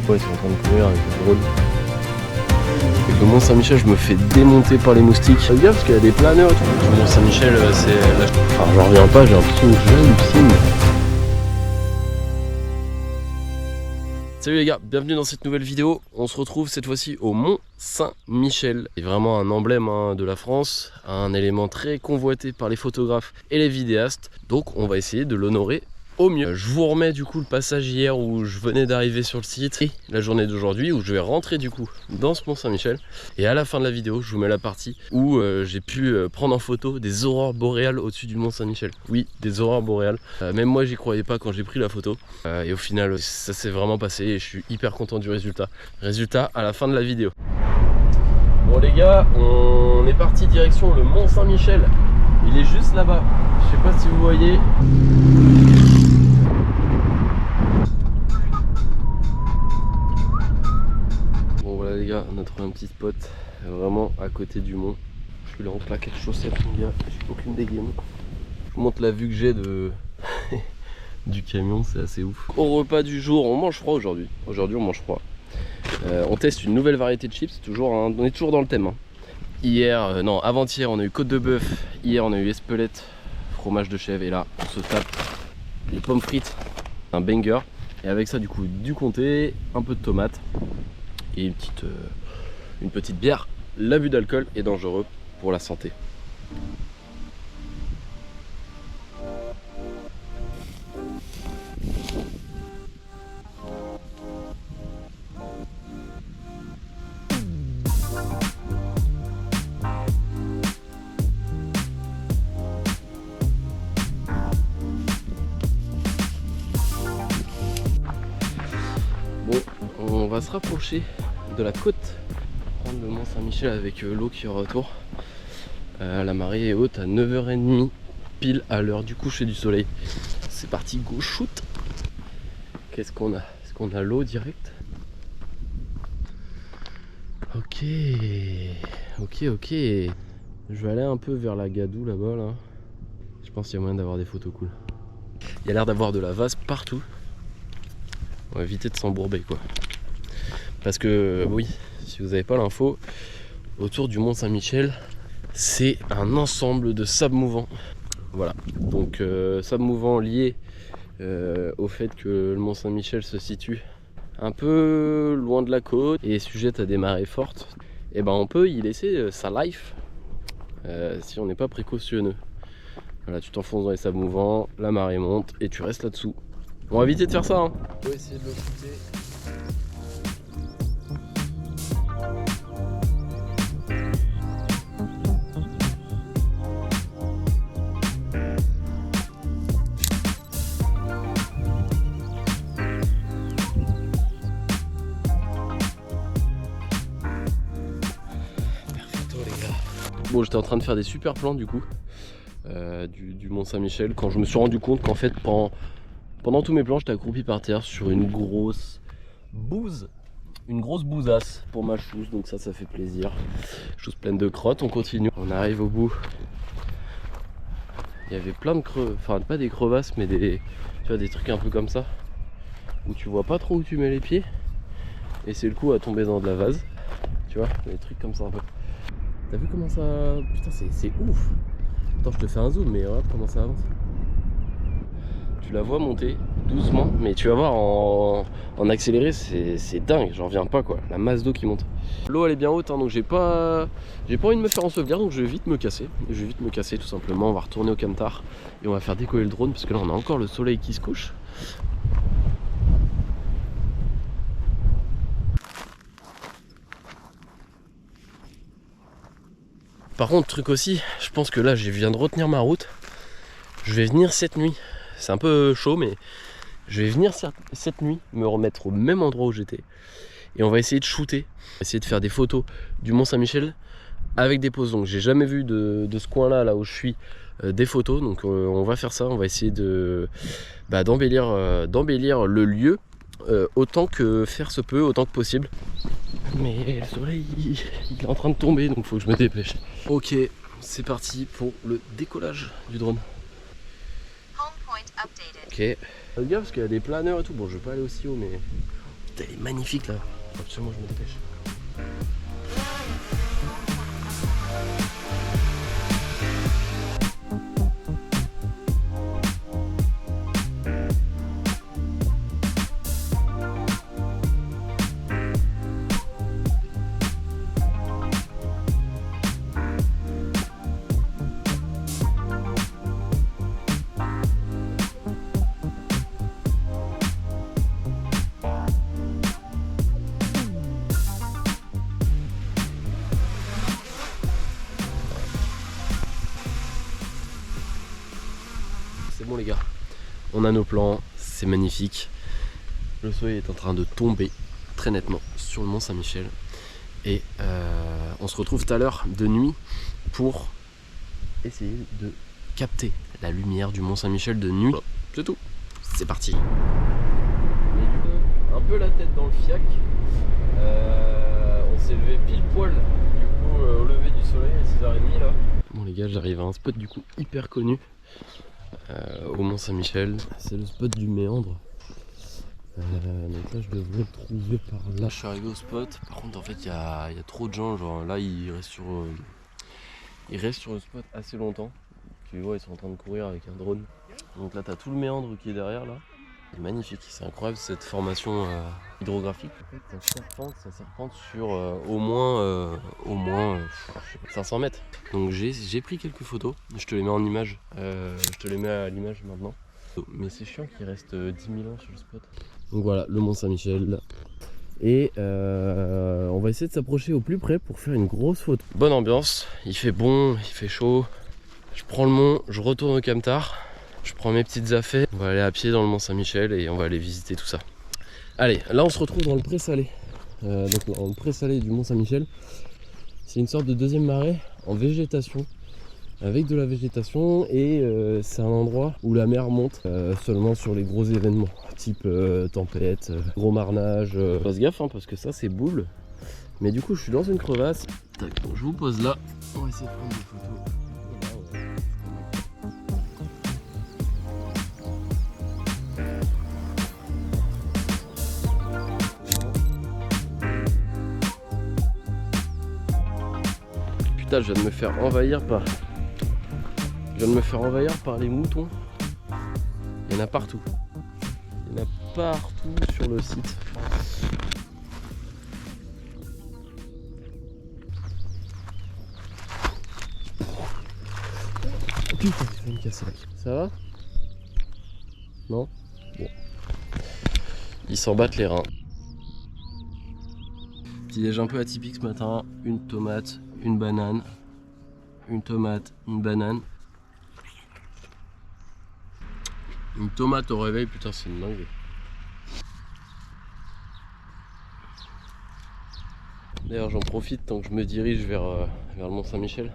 Ouais, c'est en train de courir avec le drone. Avec le Mont Saint-Michel, je me fais démonter par les moustiques. Fais gaffe parce qu'il y a des planeurs et tout. Le Mont Saint-Michel, c'est là. Enfin, j'en reviens pas, j'ai l'impression que j'hallucine. Salut les gars, bienvenue dans cette nouvelle vidéo. On se retrouve cette fois-ci au Mont Saint-Michel. C'est vraiment un emblème de la France, un élément très convoité par les photographes et les vidéastes. Donc on va essayer de l'honorer au mieux. Je vous remets du coup le passage hier où je venais d'arriver sur le site et la journée d'aujourd'hui où je vais rentrer du coup dans ce Mont Saint-Michel. Et à la fin de la vidéo, je vous mets la partie où j'ai pu prendre en photo des aurores boréales au-dessus du Mont Saint-Michel. Oui, des aurores boréales. Même moi j'y croyais pas quand j'ai pris la photo. Et au final, ça s'est vraiment passé et je suis hyper content du résultat. Résultat à la fin de la vidéo. Bon les gars, on est parti direction le Mont Saint-Michel. Il est juste là-bas. Je sais pas si vous voyez. Bon voilà les gars, on a trouvé un petit spot vraiment à côté du mont. Je suis là en claquettes chaussettes les gars, j'ai aucune dégaine. Je vous montre la vue que j'ai de du camion, c'est assez ouf. Au repas du jour, on mange froid aujourd'hui. Aujourd'hui on mange froid. On teste une nouvelle variété de chips, on est toujours dans le thème. Hein. Hier, non avant-hier on a eu côte de bœuf, hier on a eu espelette, fromage de chèvre et là on se tape les pommes frites, un banger. Et avec ça du coup du comté, un peu de tomate et une petite bière. L'abus d'alcool est dangereux pour la santé. Bon, on va se rapprocher de la côte, prendre le Mont Saint-Michel avec l'eau qui est en retour. La marée est haute à 9h30, pile à l'heure du coucher du soleil. C'est parti, go shoot. Qu'est-ce qu'on a? Est-ce qu'on a l'eau direct? Ok. Je vais aller un peu vers la Gadoue là-bas là. Je pense qu'il y a moyen d'avoir des photos cool. Il y a l'air d'avoir de la vase partout. On va éviter de s'embourber quoi. Parce que oui, si vous n'avez pas l'info, autour du Mont Saint-Michel, c'est un ensemble de sable mouvant. Voilà, donc sable mouvant lié au fait que le Mont Saint-Michel se situe un peu loin de la côte et sujette à des marées fortes. Et ben on peut y laisser sa life si on n'est pas précautionneux. Voilà, tu t'enfonces dans les sables mouvants, la marée monte et tu restes là-dessous. On va éviter de faire ça. Hein. On va essayer de le shooter. Bon, j'étais en train de faire des super plans du coup du Mont Saint-Michel quand je me suis rendu compte qu'en fait pendant tous mes plans j'étais accroupi par terre sur une grosse bousasse pour ma chousse, donc ça fait plaisir. Chousse pleine de crottes, on continue. On arrive au bout. Il y avait plein de enfin pas des crevasses mais tu vois, des trucs un peu comme ça où tu vois pas trop où tu mets les pieds et c'est le coup à tomber dans de la vase. Tu vois, des trucs comme ça un peu. T'as vu comment ça... Putain c'est ouf. Attends, je te fais un zoom, mais regarde comment ça avance. Tu la vois monter doucement, mais tu vas voir en accéléré, c'est dingue, j'en reviens pas quoi. La masse d'eau qui monte. L'eau elle est bien haute, hein, donc j'ai pas envie de me faire ensevelir, donc je vais vite me casser. Je vais vite me casser tout simplement, on va retourner au camtar et on va faire décoller le drone parce que là on a encore le soleil qui se couche. Par contre, truc aussi, je pense que là je viens de retenir ma route. Je vais venir cette nuit. C'est un peu chaud, mais je vais venir cette nuit me remettre au même endroit où j'étais. Et on va essayer de shooter, essayer de faire des photos du Mont Saint-Michel avec des poses. Donc j'ai jamais vu de ce coin-là, là où je suis, des photos. Donc on va faire ça, on va essayer d'embellir le lieu autant que faire se peut, autant que possible. Mais le soleil il est en train de tomber, donc faut que je me dépêche. Ok, c'est parti pour le décollage du drone. Ok, regarde parce qu'il y a des planeurs et tout. Bon, je vais pas aller aussi haut, mais Elle est magnifique là. Absolument, je me dépêche. C'est bon les gars, on a nos plans, c'est magnifique. Le soleil est en train de tomber très nettement sur le Mont Saint-Michel. Et on se retrouve tout à l'heure de nuit pour essayer de capter la lumière du Mont Saint-Michel de nuit. C'est tout, c'est parti. Mais du coup, un peu la tête dans le fiac. On s'est levé pile poil du coup au lever du soleil à 6h30 là. Bon les gars, j'arrive à un spot du coup hyper connu. Au Mont Saint-Michel, c'est le spot du méandre. Donc là je devrais le trouver par là. Je suis arrivé au spot, par contre en fait il y a trop de gens, genre là ils restent sur le spot assez longtemps. Tu vois, ils sont en train de courir avec un drone. Donc là t'as tout le méandre qui est derrière là. C'est magnifique, c'est incroyable cette formation hydrographique. En fait ça serpente sur au moins 500 mètres. Donc j'ai pris quelques photos, je te les mets en image, je te les mets à l'image maintenant. Mais c'est chiant qu'il reste 10 000 ans sur le spot. Donc voilà, le Mont Saint-Michel. Et on va essayer de s'approcher au plus près pour faire une grosse photo. Bonne ambiance, il fait bon, il fait chaud. Je prends le mont, je retourne au Camtar. Je prends mes petites affaires, on va aller à pied dans le Mont Saint-Michel et on va aller visiter tout ça. Allez, là on se retrouve dans le pré-salé. Donc dans le pré-salé du Mont Saint-Michel. C'est une sorte de deuxième marais en végétation. Avec de la végétation et c'est un endroit où la mer monte seulement sur les gros événements. Type tempête, gros marnage. Fasse gaffe hein, parce que ça c'est boule. Mais du coup je suis dans une crevasse. Tac, bon, je vous pose là. On va essayer de prendre des photos. Putain, je viens de me faire envahir par les moutons. Il y en a partout. Il y en a partout sur le site. Putain, il va me casser là. Ça va? Non? Bon. Ils s'en battent les reins. Petit déj un peu atypique ce matin. Une tomate, une banane. Une tomate, une banane. Une tomate au réveil, putain c'est une dingue. D'ailleurs j'en profite tant que je me dirige vers le Mont Saint-Michel.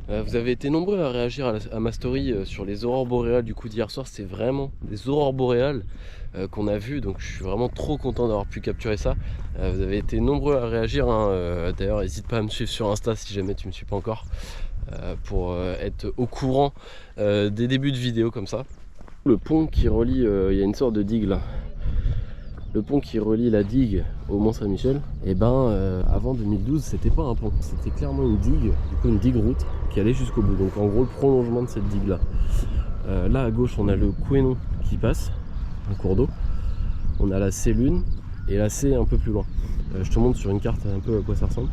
Vous avez été nombreux à réagir à ma story sur les aurores boréales du coup d'hier soir. C'est vraiment des aurores boréales qu'on a vues, donc je suis vraiment trop content d'avoir pu capturer ça. Vous avez été nombreux à réagir, hein. D'ailleurs n'hésite pas à me suivre sur Insta si jamais tu me suis pas encore, pour être au courant des débuts de vidéos comme ça. Le pont qui relie, il y a une sorte de digue là. Le pont qui relie la digue au Mont Saint-Michel, et ben avant 2012 c'était pas un pont, c'était clairement une digue, du coup une digue route qui allait jusqu'au bout. Donc en gros le prolongement de cette digue là. Là à gauche on a le Couesnon qui passe, un cours d'eau. On a la C-Lune et la C un peu plus loin. Je te montre sur une carte un peu à quoi ça ressemble.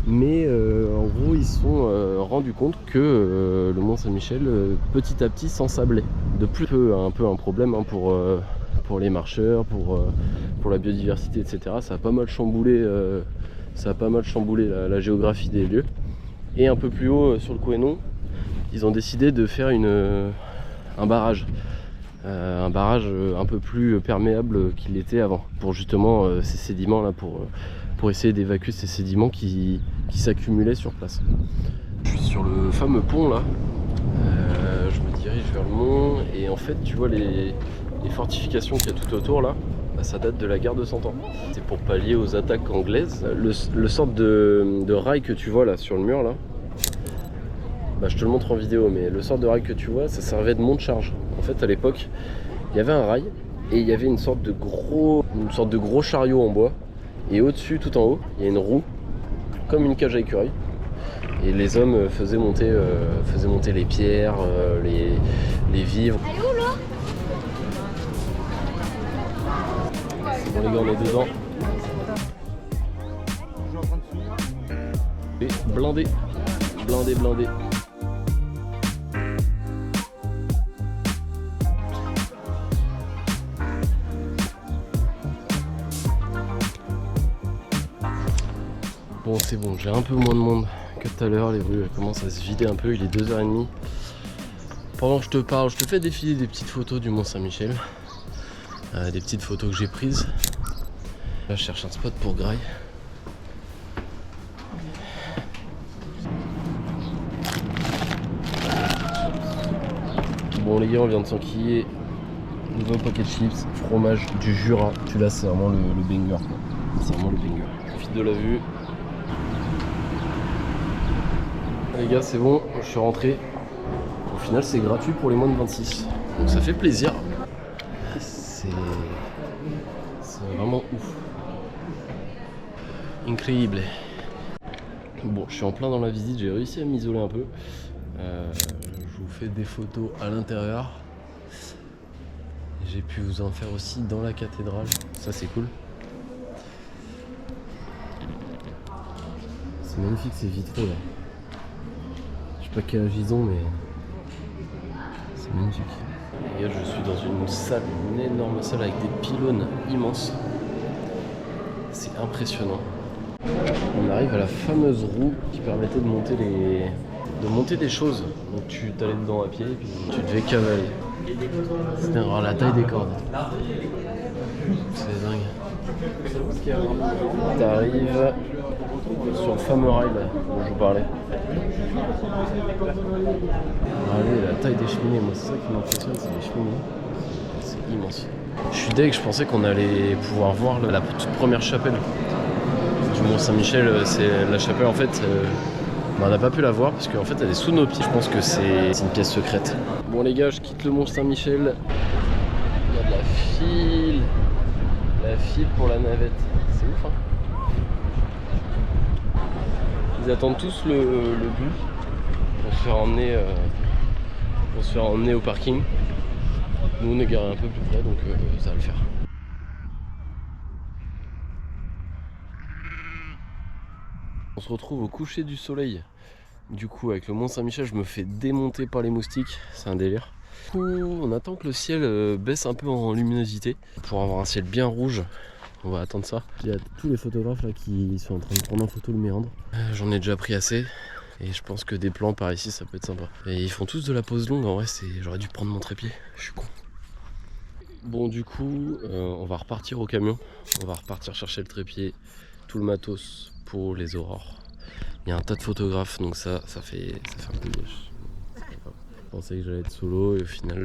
Mais en gros ils se sont rendus compte que le Mont Saint-Michel petit à petit s'ensablait. De plus un peu un problème hein, pour les marcheurs, pour la biodiversité, etc. Ça a pas mal chamboulé, la géographie des lieux. Et un peu plus haut sur le Couesnon, ils ont décidé de faire un barrage. Un barrage un peu plus perméable qu'il l'était avant, pour justement ces sédiments là, pour essayer d'évacuer ces sédiments qui s'accumulaient sur place. Je suis sur le fameux pont là, je me dirige vers le mont et en fait tu vois les fortifications qu'il y a tout autour là, bah, ça date de la guerre de 100 ans. C'est pour pallier aux attaques anglaises. Le sorte de rail que tu vois là sur le mur là, bah, je te le montre en vidéo, mais le sort de rail que tu vois, ça servait de monte-charge. En fait, à l'époque, il y avait un rail Et il y avait une sorte de gros chariot en bois. Et au-dessus, tout en haut, il y a une roue, comme une cage à écureuil. Et les hommes faisaient monter les pierres, les vivres. C'est bon les gars, on est dedans. Et blindé. Bon c'est bon, j'ai un peu moins de monde que tout à l'heure, les rues commencent à se vider un peu, il est 2h30. Pendant que je te parle, je te fais défiler des petites photos du Mont Saint-Michel. Des petites photos que j'ai prises. Là je cherche un spot pour graille. Bon les gars, on vient de s'enquiller. Nouveau pocket chips, fromage du Jura. Celui-là c'est vraiment le banger quoi. C'est vraiment le banger. Profite de la vue. Les gars c'est bon, je suis rentré. Au final c'est gratuit pour les moins de 26. Donc ça fait plaisir. C'est vraiment ouf. Incroyable. Bon, je suis en plein dans la visite, j'ai réussi à m'isoler un peu. Je vous fais des photos à l'intérieur. J'ai pu vous en faire aussi dans la cathédrale, ça c'est cool. C'est magnifique ces vitraux là. Je sais pas quel âge ils ont mais c'est magnifique. Les gars, je suis dans une salle, une énorme salle avec des pylônes immenses. C'est impressionnant. On arrive à la fameuse roue qui permettait de monter des choses. Donc tu t'allais dedans à pied et puis tu devais cavaler. C'était la taille des cordes. C'est dingue. T'arrives sur le fameux rail dont je vous parlais. Regardez la taille des cheminées, moi c'est ça qui m'impressionne, c'est les cheminées. C'est immense. Je suis deg, je pensais qu'on allait pouvoir voir la toute première chapelle du Mont Saint-Michel. C'est la chapelle en fait, on n'a pas pu la voir parce qu'en fait elle est sous nos pieds. Je pense que c'est une pièce secrète. Bon les gars, je quitte le Mont Saint-Michel. Il y a de la file pour la navette. C'est ouf hein. Ils attendent tous le bus pour se faire emmener au parking. Nous on est garé un peu plus près donc ça va le faire. On se retrouve au coucher du soleil. Du coup avec le Mont Saint-Michel je me fais démonter par les moustiques, c'est un délire. Du coup on attend que le ciel baisse un peu en luminosité pour avoir un ciel bien rouge. On va attendre ça. Il y a tous les photographes là qui sont en train de prendre en photo le méandre. J'en ai déjà pris assez. Et je pense que des plans par ici ça peut être sympa. Et ils font tous de la pose longue, en vrai j'aurais dû prendre mon trépied, je suis con. Bon du coup on va repartir au camion. On va repartir chercher le trépied, tout le matos pour les aurores. Il y a un tas de photographes donc ça fait un peu gauche. Je pensais que j'allais être solo et au final.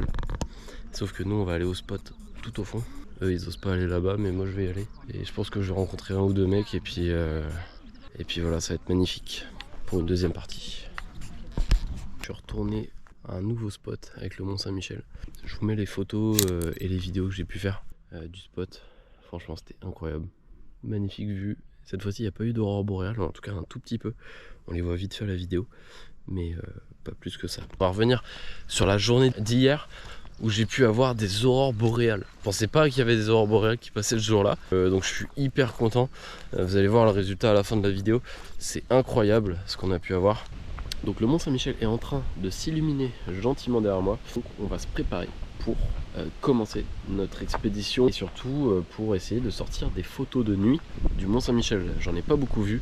Sauf que nous on va aller au spot tout au fond. Eux ils osent pas aller là-bas mais moi je vais y aller. Et je pense que je vais rencontrer un ou deux mecs et puis voilà, ça va être magnifique pour une deuxième partie. Je suis retourné à un nouveau spot avec le Mont Saint-Michel. Je vous mets les photos et les vidéos que j'ai pu faire du spot. Franchement c'était incroyable. Magnifique vue. Cette fois-ci il n'y a pas eu d'aurore boréale, en tout cas un tout petit peu. On les voit vite fait à la vidéo. Mais pas plus que ça. On va revenir sur la journée d'hier où j'ai pu avoir des aurores boréales. Je pensais pas qu'il y avait des aurores boréales qui passaient ce jour-là. Donc je suis hyper content. Vous allez voir le résultat à la fin de la vidéo. C'est incroyable ce qu'on a pu avoir. Donc le Mont Saint-Michel est en train de s'illuminer gentiment derrière moi. Donc on va se préparer pour commencer notre expédition et surtout pour essayer de sortir des photos de nuit du Mont Saint-Michel. J'en ai pas beaucoup vu.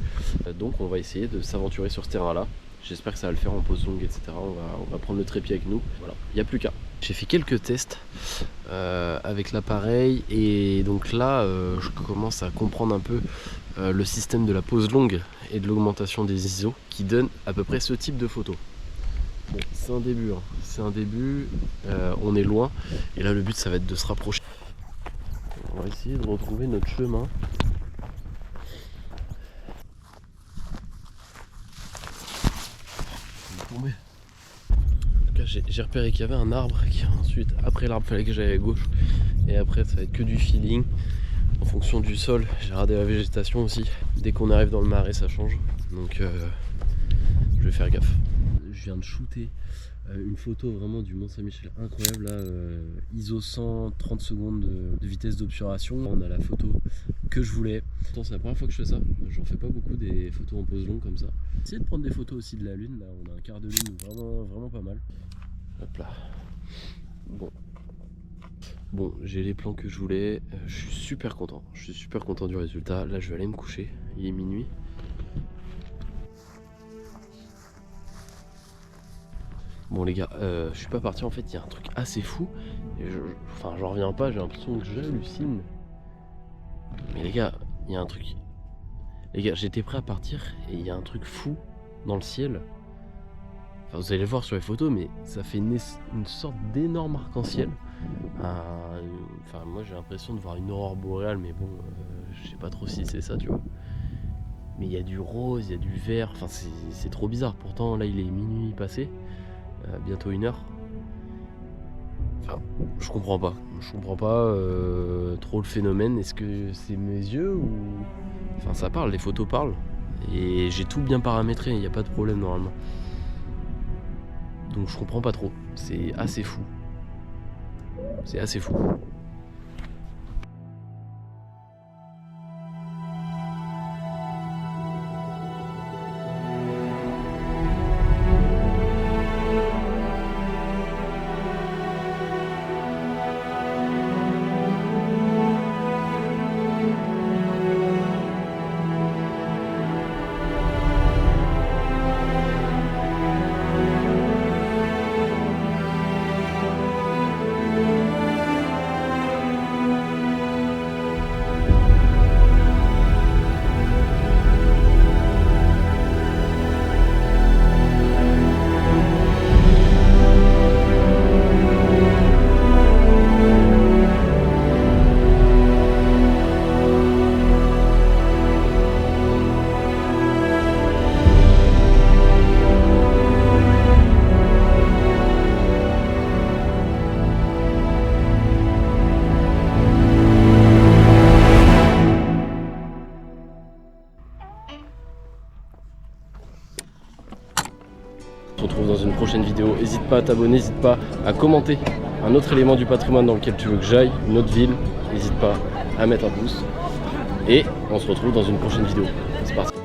Donc on va essayer de s'aventurer sur ce terrain-là. J'espère que ça va le faire en pose longue, etc. On va prendre le trépied avec nous. Voilà, il n'y a plus qu'à. J'ai fait quelques tests avec l'appareil et donc là je commence à comprendre un peu le système de la pose longue et de l'augmentation des ISO qui donne à peu près ce type de photo. Bon, c'est un début, hein. C'est un début, on est loin et là le but ça va être de se rapprocher. On va essayer de retrouver notre chemin. Tomber. En tout cas j'ai repéré qu'il y avait un arbre qui ensuite après l'arbre fallait que j'aille à gauche Et après ça va être que du feeling en fonction du sol. J'ai regardé la végétation aussi. Dès qu'on arrive dans le marais ça change. Donc je vais faire gaffe. Je viens de shooter une photo vraiment du Mont Saint-Michel incroyable là, ISO 130 secondes de vitesse d'obturation. On a la photo que je voulais. Pourtant c'est la première fois que je fais ça, j'en fais pas beaucoup des photos en pose longue comme ça. Essayez de prendre des photos aussi de la lune, là on a un quart de lune vraiment pas mal. Hop là. Bon, j'ai les plans que je voulais, je suis super content du résultat. Là je vais aller me coucher, il est minuit. Bon les gars, je suis pas parti, en fait il y a un truc assez fou. Et j'en reviens pas, j'ai l'impression que j'hallucine. Mais les gars, il y a un truc. Les gars, j'étais prêt à partir et il y a un truc fou dans le ciel. Enfin, vous allez le voir sur les photos, mais ça fait une sorte d'énorme arc-en-ciel. Enfin, moi j'ai l'impression de voir une aurore boréale, mais bon, je sais pas trop si c'est ça, tu vois. Mais il y a du rose, il y a du vert, enfin c'est trop bizarre. Pourtant là il est minuit passé, bientôt 1h. Enfin, je comprends pas trop le phénomène. Est-ce que c'est mes yeux ou... Enfin ça parle, les photos parlent. Et j'ai tout bien paramétré, il n'y a pas de problème normalement. Donc je comprends pas trop, c'est assez fou. C'est assez fou. On se retrouve dans une prochaine vidéo. N'hésite pas à t'abonner, n'hésite pas à commenter un autre élément du patrimoine dans lequel tu veux que j'aille, une autre ville. N'hésite pas à mettre un pouce. Et on se retrouve dans une prochaine vidéo. C'est parti.